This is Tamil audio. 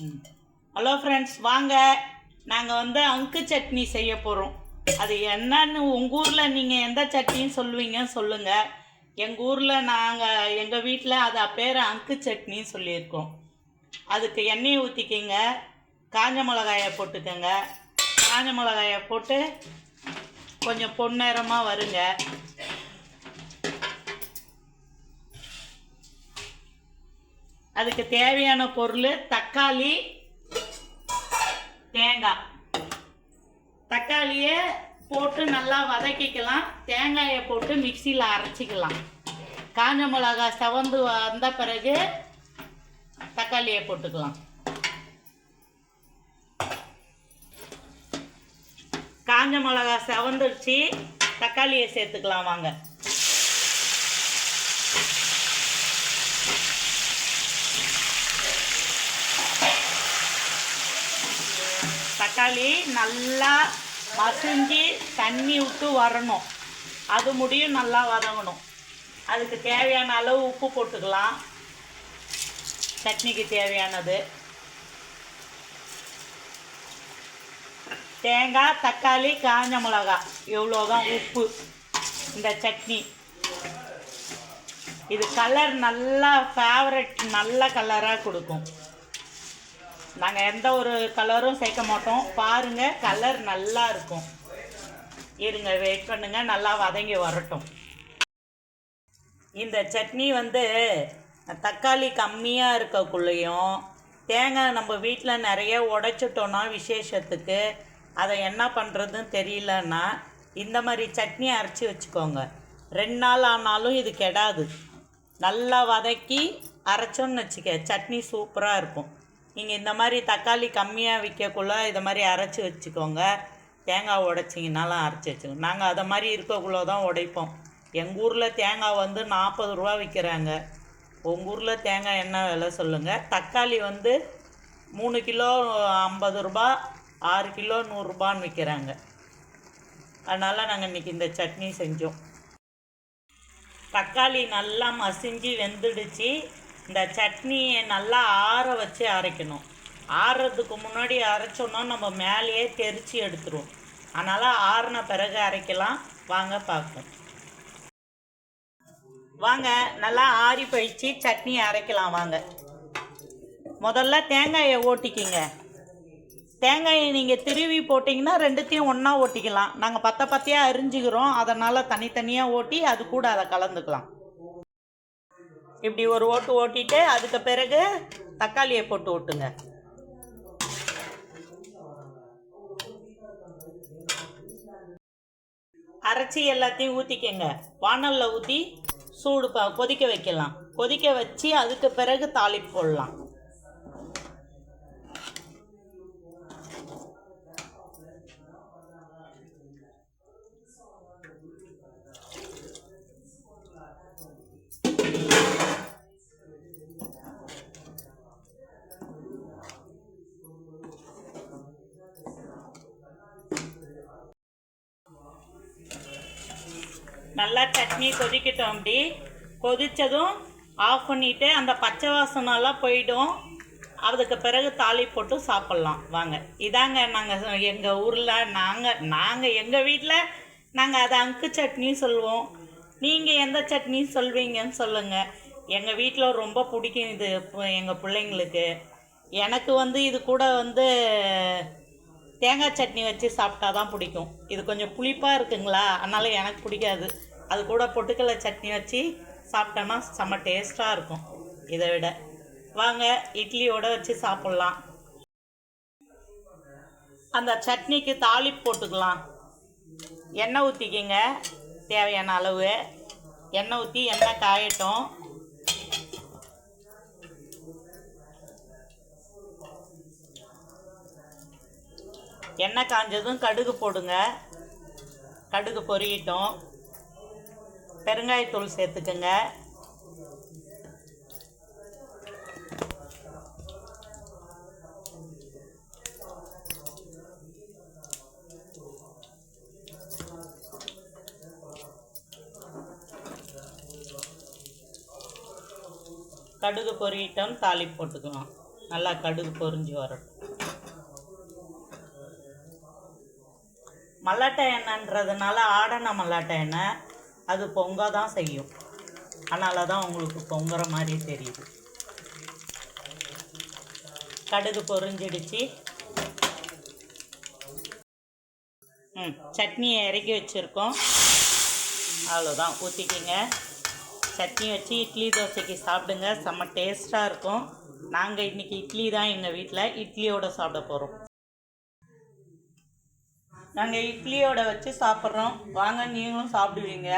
ஹலோ ஃப்ரெண்ட்ஸ், வாங்க நாங்கள் அங்கு சட்னி செய்ய போகிறோம். அது என்னன்னு உங்கள் ஊரில் நீங்கள் எந்த சட்னின்னு சொல்லுவீங்க சொல்லுங்கள். எங்கள் ஊரில் எங்கள் வீட்டில் அது பேர் அங்கு சட்னின்னு சொல்லியிருக்கோம். அதுக்கு எண்ணெயை ஊற்றிக்கிங்க, காஞ்ச மிளகாயை போட்டுக்கோங்க. காஞ்ச மிளகாயை போட்டு கொஞ்சம் பொன்னிறமாக வருங்க. அதுக்கு தேவையான பொருள் தக்காளி, தேங்காய். தக்காளியை போட்டு நல்லா வதக்கிக்கலாம். தேங்காயை போட்டு மிக்சியில் அரைச்சிக்கலாம். காஞ்ச மிளகாய் செவந்து வந்த பிறகு தக்காளியை போட்டுக்கலாம். காஞ்ச மிளகாய் செவந்துருச்சு, தக்காளியை சேர்த்துக்கலாம். வாங்க, தக்காளி நல்லா மசிஞ்சு தண்ணி விட்டு வரணும். அது முடியும் நல்லா வதங்கணும். அதுக்கு தேவையான அளவு உப்பு போட்டுக்கலாம். சட்னிக்கு தேவையானது. தேங்காய், தக்காளி, காஞ்ச மிளகாய், இவ்வளோதான் உப்பு. இந்த சட்னி இது கலர் நல்லா ஃபேவரட், நல்ல கலராக கொடுக்கும். நாங்கள் எந்த ஒரு கலரும் சேர்க்க மாட்டோம். பாருங்கள், கலர் நல்லா இருக்கும். இருங்க, வெயிட் பண்ணுங்கள், நல்லா வதங்கி வரட்டும். இந்த சட்னி தக்காளி கம்மியாக இருக்கக்குள்ளேயும் தேங்காய் நம்ம வீட்டில் நிறைய உடைச்சிட்டோன்னா விசேஷத்துக்கு அதை என்ன பண்ணுறதுன்னு தெரியலன்னா இந்த மாதிரி சட்னி அரைச்சி வச்சுக்கோங்க. 2 நாள் ஆனாலும் இது கெடாது. நல்லா வதக்கி அரைச்சோன்னு வச்சுக்க, சட்னி சூப்பராக இருக்கும். நீங்கள் இந்த மாதிரி தக்காளி கம்மியாக விற்கக்குள்ள இதை மாதிரி அரைச்சி வச்சுக்கோங்க. தேங்காய் உடைச்சிங்கனாலும் அரைச்சி வச்சுக்கோங்க. நாங்கள் அதை மாதிரி இருக்கக்குள்ள தான் உடைப்போம். எங்கள் ஊரில் தேங்காய் 40 ரூபா விற்கிறாங்க. உங்கள் ஊரில் தேங்காய் என்ன விலை சொல்லுங்கள். தக்காளி 3 கிலோ 50 ரூபா, 6 கிலோ 100 ரூபான்னு விற்கிறாங்க. அதனால் நாங்கள் இன்றைக்கி இந்த சட்னி செஞ்சோம். தக்காளி நல்லா மசிஞ்சு வெந்துடுச்சு. இந்த சட்னியை நல்லா ஆற வச்சு அரைக்கணும். ஆறுறதுக்கு முன்னாடி அரைச்சோன்னா நம்ம மேலேயே தெரித்து எடுத்துருவோம். அதனால் ஆறின பிறகு அரைக்கலாம். வாங்க பார்ப்போம். வாங்க, நல்லா ஆறி போயிடுச்சு, சட்னி அரைக்கலாம். வாங்க, முதல்ல தேங்காயை ஓட்டிக்கிங்க. தேங்காயை நீங்கள் திருவி போட்டிங்கன்னா 2த்தையும் ஒன்றா ஓட்டிக்கலாம். நாங்கள் பத்தையாக அரிஞ்சிக்கிறோம், அதனால் தனித்தனியாக ஓட்டி அது கூட அதை கலந்துக்கலாம். இப்படி ஒரு ஓட்டு ஓட்டிட்டு அதுக்கு பிறகு தக்காளியை போட்டு ஓட்டுங்க. அரைச்சி எல்லாத்தையும் ஊற்றிக்கங்க. வானலில் ஊற்றி சூடு கொதிக்க வைக்கலாம். கொதிக்க வச்சு அதுக்கு பிறகு தாளிப்பு போடலாம். நல்லா சட்னி கொதிக்கட்டும். அப்படி கொதித்ததும் ஆஃப் பண்ணிவிட்டு அந்த பச்சை வாசனெல்லாம் போயிடும். அதுக்கு பிறகு தாளி போட்டு சாப்பிட்லாம். வாங்க, இதாங்க நாங்கள் எங்கள் ஊரில் நாங்கள் எங்கள் வீட்டில் நாங்கள் அதை அங்கு சட்னி சொல்லுவோம். நீங்கள் எந்த சட்னி சொல்வீங்கன்னு சொல்லுங்கள். எங்கள் வீட்டில் ரொம்ப பிடிக்கும் இது எங்கள் பிள்ளைங்களுக்கு. எனக்கு இது கூட தேங்காய் சட்னி வச்சு சாப்பிட்டா தான் பிடிக்கும். இது கொஞ்சம் புளிப்பாக இருக்குங்களா, அதனால் எனக்கு பிடிக்காது. அது கூட பொட்டுக்கடலை சட்னி வச்சு சாப்பிட்டோன்னா செம்ம டேஸ்ட்டாக இருக்கும் இதை விட. வாங்க, இட்லியோடு வச்சு சாப்பிட்லாம். அந்த சட்னிக்கு தாளிப்பு போட்டுக்கலாம். எண்ணெய் ஊற்றிக்கிங்க, தேவையான அளவு எண்ணெய் ஊற்றி எண்ணெய் காயட்டும். எண்ணெய் காஞ்சதும் கடுகு போடுங்க. கடுகு பொரியட்டும். பெருங்காயத்தூள் சேர்த்துக்குங்க. கடுகு பொரியட்டும், தாளிப்பு போட்டுக்கலாம். நல்லா கடுகு பொரிஞ்சு வரட்டும். மல்லாட்டை எண்ணெய்ன்றதுனால ஆடன மல்லாட்டை எண்ணெய், அது பொங்க தான் செய்யும். அதனால தான் உங்களுக்கு பொங்குற மாதிரி தெரியுது. கடுகு பொரிஞ்சிடுச்சு. சட்னியை இறக்கி வச்சுருக்கோம். அவ்வளோதான், ஊற்றிக்கிங்க. சட்னி வச்சு இட்லி தோசைக்கு சாப்பிடுங்க, செம்ம டேஸ்ட்டாக இருக்கும். நாங்கள் இன்றைக்கி இட்லி தான் எங்கள் வீட்டில், இட்லியோடு சாப்பிட போகிறோம். நாங்கள் இட்லியோட வச்சு சாப்பிட்றோம். வாங்க, நீங்களும் சாப்பிடுவீங்க.